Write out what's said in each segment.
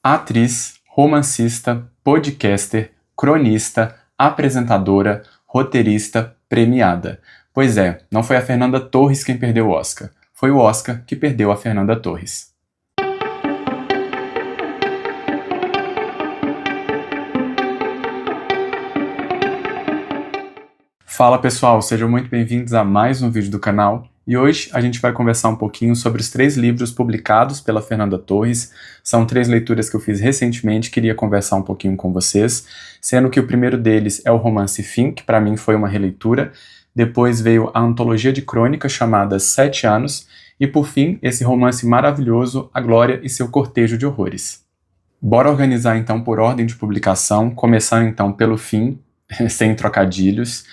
Atriz, romancista, podcaster, cronista, apresentadora, roteirista, premiada. Pois é, não foi a Fernanda Torres quem perdeu o Oscar. Foi o Oscar que perdeu a Fernanda Torres. Fala pessoal, sejam muito bem-vindos a mais um vídeo do canal. E hoje a gente vai conversar um pouquinho sobre os 3 livros publicados pela Fernanda Torres. São 3 leituras que eu fiz recentemente, queria conversar um pouquinho com vocês, sendo que o primeiro deles é o romance Fim, que para mim foi uma releitura. Depois veio a antologia de crônicas chamada 7 Anos, e por fim, esse romance maravilhoso, A Glória e seu Cortejo de Horrores. Bora organizar então por ordem de publicação, começando então pelo Fim, sem trocadilhos.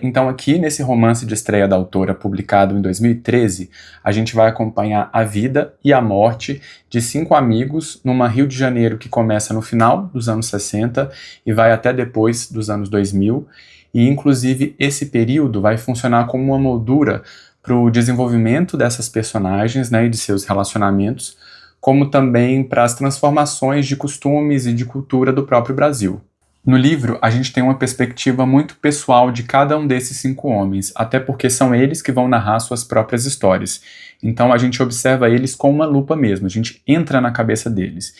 Então aqui nesse romance de estreia da autora, publicado em 2013, a gente vai acompanhar a vida e a morte de 5 amigos numa Rio de Janeiro que começa no final dos anos 60 e vai até depois dos anos 2000, e inclusive esse período vai funcionar como uma moldura para o desenvolvimento dessas personagens, né, e de seus relacionamentos, como também para as transformações de costumes e de cultura do próprio Brasil. No livro, a gente tem uma perspectiva muito pessoal de cada um desses 5 homens, até porque são eles que vão narrar suas próprias histórias. Então a gente observa eles com uma lupa mesmo, a gente entra na cabeça deles.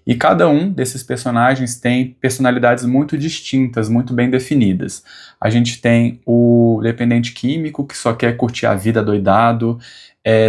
E cada um desses personagens tem personalidades muito distintas, muito bem definidas. A gente tem o dependente químico, que só quer curtir a vida doidado,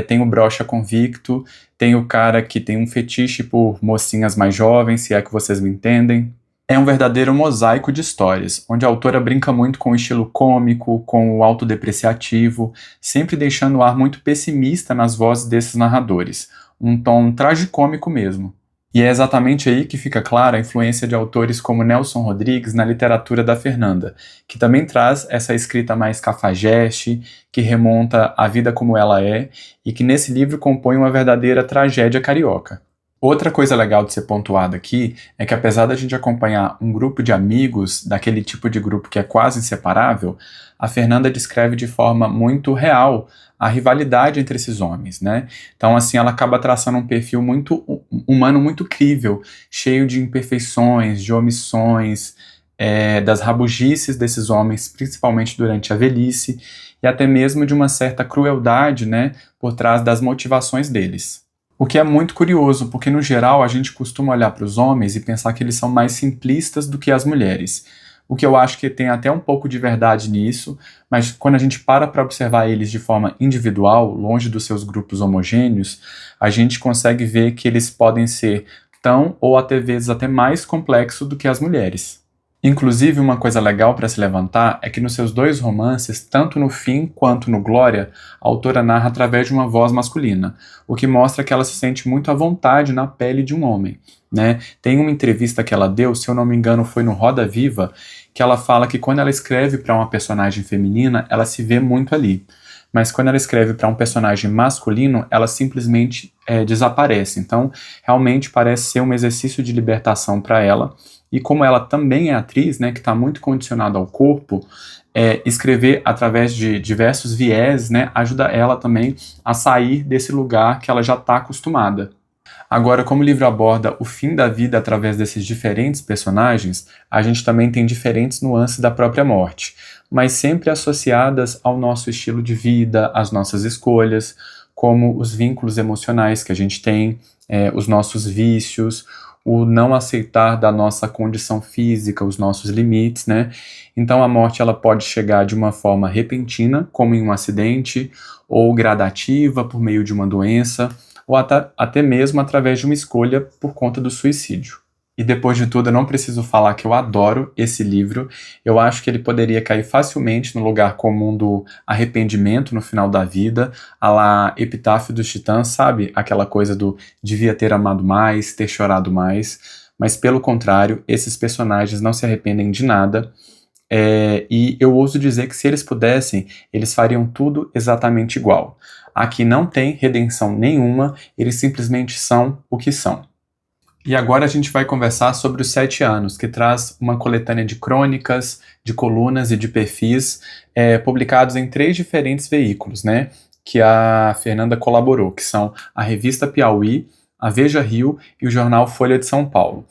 tem o broxa convicto, tem o cara que tem um fetiche por mocinhas mais jovens, se é que vocês me entendem. É um verdadeiro mosaico de histórias, onde a autora brinca muito com o estilo cômico, com o autodepreciativo, sempre deixando o ar muito pessimista nas vozes desses narradores, um tom tragicômico mesmo. E é exatamente aí que fica clara a influência de autores como Nelson Rodrigues na literatura da Fernanda, que também traz essa escrita mais cafajeste, que remonta à vida como ela é, e que nesse livro compõe uma verdadeira tragédia carioca. Outra coisa legal de ser pontuada aqui é que, apesar da gente acompanhar um grupo de amigos, daquele tipo de grupo que é quase inseparável, a Fernanda descreve de forma muito real a rivalidade entre esses homens, né? Então, assim, ela acaba traçando um perfil muito humano, muito crível, cheio de imperfeições, de omissões, das rabugices desses homens, principalmente durante a velhice, e até mesmo de uma certa crueldade, né, por trás das motivações deles. O que é muito curioso, porque no geral a gente costuma olhar para os homens e pensar que eles são mais simplistas do que as mulheres. O que eu acho que tem até um pouco de verdade nisso, mas quando a gente para observar eles de forma individual, longe dos seus grupos homogêneos, a gente consegue ver que eles podem ser tão ou até vezes até mais complexos do que as mulheres. Inclusive, uma coisa legal para se levantar é que nos seus 2 romances, tanto no Fim quanto no Glória, a autora narra através de uma voz masculina, o que mostra que ela se sente muito à vontade na pele de um homem, né? Tem uma entrevista que ela deu, se eu não me engano foi no Roda Viva, que ela fala que quando ela escreve para uma personagem feminina, ela se vê muito ali. Mas quando ela escreve para um personagem masculino, ela simplesmente desaparece. Então, realmente parece ser um exercício de libertação para ela. E como ela também é atriz, né, que está muito condicionada ao corpo, escrever através de diversos viés, né, ajuda ela também a sair desse lugar que ela já está acostumada. Agora, como o livro aborda o fim da vida através desses diferentes personagens, a gente também tem diferentes nuances da própria morte, mas sempre associadas ao nosso estilo de vida, às nossas escolhas, como os vínculos emocionais que a gente tem, os nossos vícios, o não aceitar da nossa condição física, os nossos limites, né? Então a morte ela pode chegar de uma forma repentina, como em um acidente, ou gradativa, por meio de uma doença, ou até mesmo através de uma escolha por conta do suicídio. E depois de tudo, eu não preciso falar que eu adoro esse livro. Eu acho que ele poderia cair facilmente no lugar comum do arrependimento no final da vida, à la Epitáfio dos Titãs, sabe? Aquela coisa do devia ter amado mais, ter chorado mais. Mas pelo contrário, esses personagens não se arrependem de nada. E eu ouso dizer que se eles pudessem, eles fariam tudo exatamente igual. Aqui não tem redenção nenhuma, eles simplesmente são o que são. E agora a gente vai conversar sobre os 7 anos, que traz uma coletânea de crônicas, de colunas e de perfis publicados em 3 diferentes veículos, né, que a Fernanda colaborou, que são a Revista Piauí, a Veja Rio e o jornal Folha de São Paulo.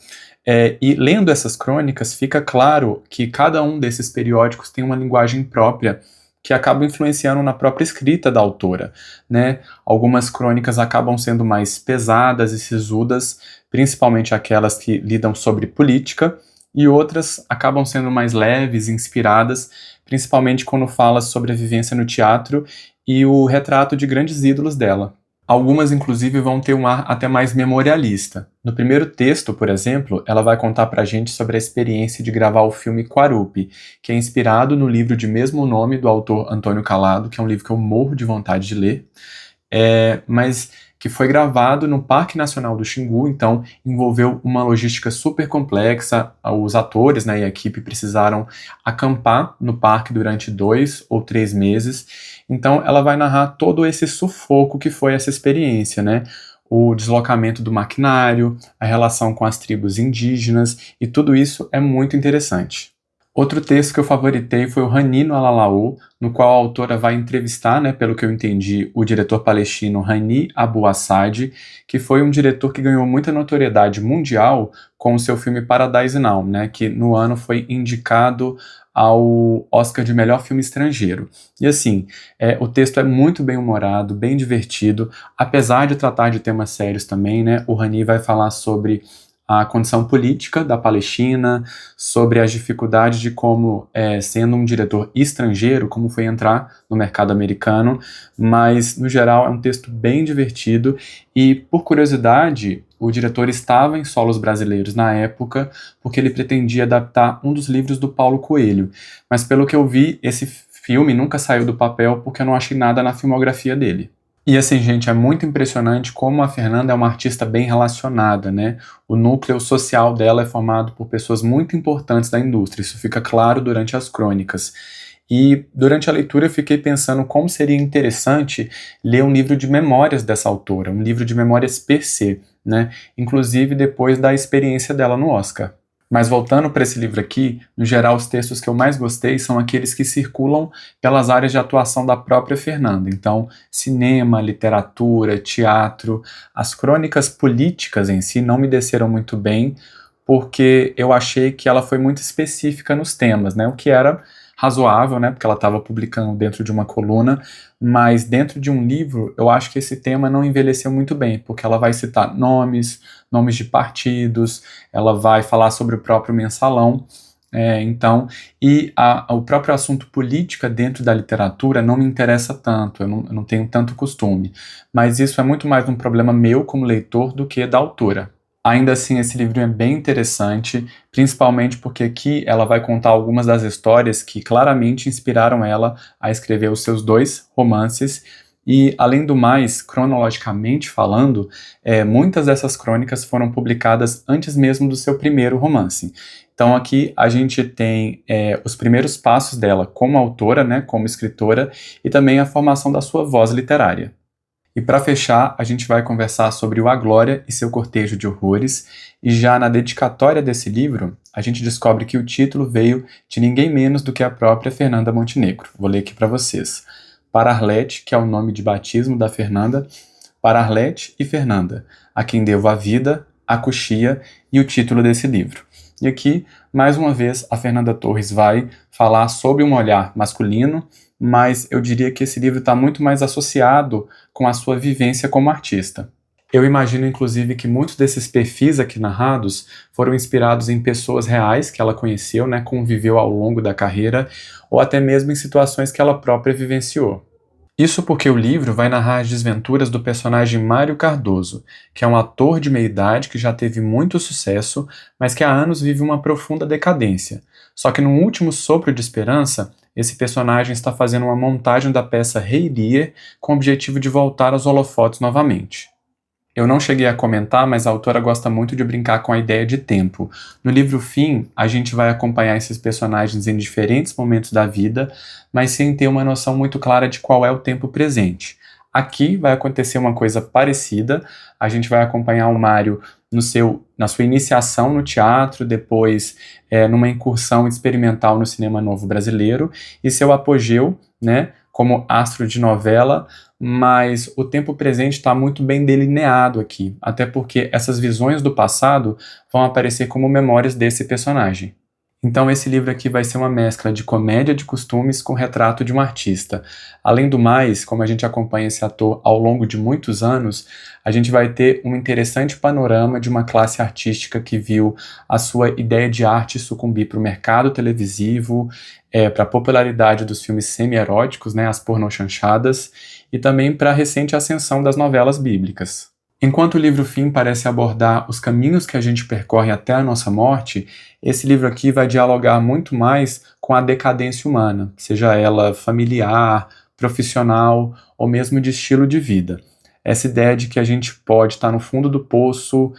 E lendo essas crônicas, fica claro que cada um desses periódicos tem uma linguagem própria que acaba influenciando na própria escrita da autora, né? Algumas crônicas acabam sendo mais pesadas e sisudas, principalmente aquelas que lidam sobre política, e outras acabam sendo mais leves e inspiradas, principalmente quando fala sobre a vivência no teatro e o retrato de grandes ídolos dela. Algumas, inclusive, vão ter um ar até mais memorialista. No primeiro texto, por exemplo, ela vai contar pra gente sobre a experiência de gravar o filme Quarupi, que é inspirado no livro de mesmo nome do autor Antônio Calado, que é um livro que eu morro de vontade de ler, mas que foi gravado no Parque Nacional do Xingu, então envolveu uma logística super complexa. Os atores, né, e a equipe precisaram acampar no parque durante 2 ou 3 meses. Então ela vai narrar todo esse sufoco que foi essa experiência, né? O deslocamento do maquinário, a relação com as tribos indígenas, e tudo isso é muito interessante. Outro texto que eu favoritei foi o Rani no Alalaô, no qual a autora vai entrevistar, né, pelo que eu entendi, o diretor palestino Rani Abu Assad, que foi um diretor que ganhou muita notoriedade mundial com o seu filme Paradise Now, né, que no ano foi indicado ao Oscar de melhor filme estrangeiro. E assim, o texto é muito bem humorado, bem divertido, apesar de tratar de temas sérios também, né, o Rani vai falar sobre a condição política da Palestina, sobre as dificuldades de como, sendo um diretor estrangeiro, como foi entrar no mercado americano, mas, no geral, é um texto bem divertido e, por curiosidade, o diretor estava em solos brasileiros na época, porque ele pretendia adaptar um dos livros do Paulo Coelho, mas, pelo que eu vi, esse filme nunca saiu do papel porque eu não achei nada na filmografia dele. E assim, gente, é muito impressionante como a Fernanda é uma artista bem relacionada, né? O núcleo social dela é formado por pessoas muito importantes da indústria, isso fica claro durante as crônicas. E durante a leitura eu fiquei pensando como seria interessante ler um livro de memórias dessa autora, um livro de memórias per se, né? Inclusive depois da experiência dela no Oscar. Mas voltando para esse livro aqui, no geral os textos que eu mais gostei são aqueles que circulam pelas áreas de atuação da própria Fernanda. Então, cinema, literatura, teatro, as crônicas políticas em si não me desceram muito bem, porque eu achei que ela foi muito específica nos temas, né? O que era razoável, né? Porque ela estava publicando dentro de uma coluna, mas dentro de um livro, eu acho que esse tema não envelheceu muito bem, porque ela vai citar nomes de partidos, ela vai falar sobre o próprio mensalão, o próprio assunto política dentro da literatura não me interessa tanto, eu não tenho tanto costume, mas isso é muito mais um problema meu como leitor do que da autora. Ainda assim, esse livro é bem interessante, principalmente porque aqui ela vai contar algumas das histórias que claramente inspiraram ela a escrever os seus 2 romances, e, além do mais, cronologicamente falando, muitas dessas crônicas foram publicadas antes mesmo do seu primeiro romance. Então aqui a gente tem os primeiros passos dela como autora, né, como escritora, e também a formação da sua voz literária. E para fechar, a gente vai conversar sobre o A Glória e seu cortejo de horrores, e já na dedicatória desse livro, a gente descobre que o título veio de ninguém menos do que a própria Fernanda Montenegro. Vou ler aqui para vocês. Para Arlete, que é o nome de batismo da Fernanda, para Arlete e Fernanda, a quem devo a vida, a coxia e o título desse livro. E aqui, mais uma vez, a Fernanda Torres vai falar sobre um olhar masculino, mas eu diria que esse livro está muito mais associado com a sua vivência como artista. Eu imagino, inclusive, que muitos desses perfis aqui narrados foram inspirados em pessoas reais que ela conheceu, né, conviveu ao longo da carreira, ou até mesmo em situações que ela própria vivenciou. Isso porque o livro vai narrar as desventuras do personagem Mário Cardoso, que é um ator de meia-idade que já teve muito sucesso, mas que há anos vive uma profunda decadência. Só que num último sopro de esperança, esse personagem está fazendo uma montagem da peça Rei Lear com o objetivo de voltar aos holofotes novamente. Eu não cheguei a comentar, mas a autora gosta muito de brincar com a ideia de tempo. No livro Fim, a gente vai acompanhar esses personagens em diferentes momentos da vida, mas sem ter uma noção muito clara de qual é o tempo presente. Aqui vai acontecer uma coisa parecida, a gente vai acompanhar o Mário na sua iniciação no teatro, depois numa incursão experimental no cinema novo brasileiro, e seu apogeu, né, como astro de novela, mas o tempo presente está muito bem delineado aqui, até porque essas visões do passado vão aparecer como memórias desse personagem. Então esse livro aqui vai ser uma mescla de comédia de costumes com retrato de um artista. Além do mais, como a gente acompanha esse ator ao longo de muitos anos, a gente vai ter um interessante panorama de uma classe artística que viu a sua ideia de arte sucumbir para o mercado televisivo, para a popularidade dos filmes semi-eróticos, né, as pornochanchadas, e também para a recente ascensão das novelas bíblicas. Enquanto o livro Fim parece abordar os caminhos que a gente percorre até a nossa morte, esse livro aqui vai dialogar muito mais com a decadência humana, seja ela familiar, profissional ou mesmo de estilo de vida. Essa ideia de que a gente pode estar no fundo do poço,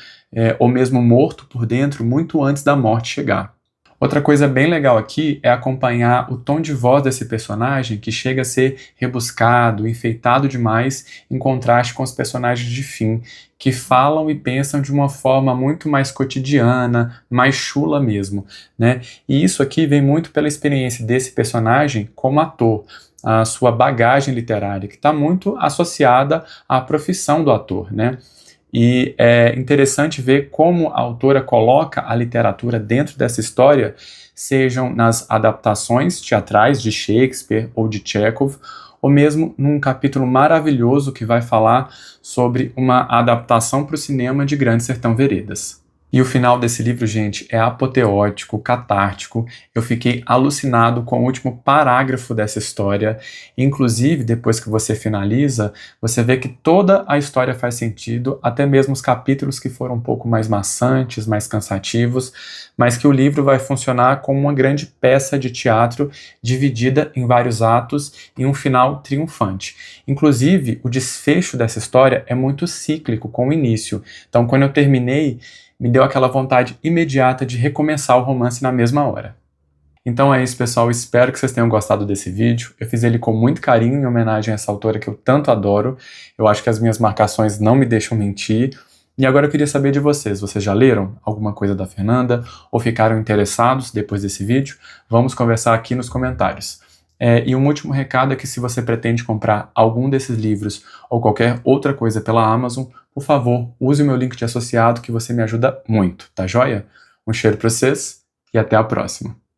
ou mesmo morto por dentro, muito antes da morte chegar. Outra coisa bem legal aqui é acompanhar o tom de voz desse personagem, que chega a ser rebuscado, enfeitado demais, em contraste com os personagens de Fim, que falam e pensam de uma forma muito mais cotidiana, mais chula mesmo, né? E isso aqui vem muito pela experiência desse personagem como ator, a sua bagagem literária, que está muito associada à profissão do ator, né? E é interessante ver como a autora coloca a literatura dentro dessa história, sejam nas adaptações teatrais de Shakespeare ou de Chekhov, ou mesmo num capítulo maravilhoso que vai falar sobre uma adaptação para o cinema de Grande Sertão Veredas. E o final desse livro, gente, é apoteótico, catártico. Eu fiquei alucinado com o último parágrafo dessa história. Inclusive, depois que você finaliza, você vê que toda a história faz sentido, até mesmo os capítulos que foram um pouco mais maçantes, mais cansativos, mas que o livro vai funcionar como uma grande peça de teatro dividida em vários atos e um final triunfante. Inclusive, o desfecho dessa história é muito cíclico com o início. Então, quando eu terminei, me deu aquela vontade imediata de recomeçar o romance na mesma hora. Então é isso, pessoal, espero que vocês tenham gostado desse vídeo. Eu fiz ele com muito carinho em homenagem a essa autora que eu tanto adoro. Eu acho que as minhas marcações não me deixam mentir. E agora eu queria saber de vocês já leram alguma coisa da Fernanda ou ficaram interessados depois desse vídeo? Vamos conversar aqui nos comentários. E um último recado é que se você pretende comprar algum desses livros ou qualquer outra coisa pela Amazon, por favor, use o meu link de associado que você me ajuda muito, tá joia? Um cheiro pra vocês e até a próxima!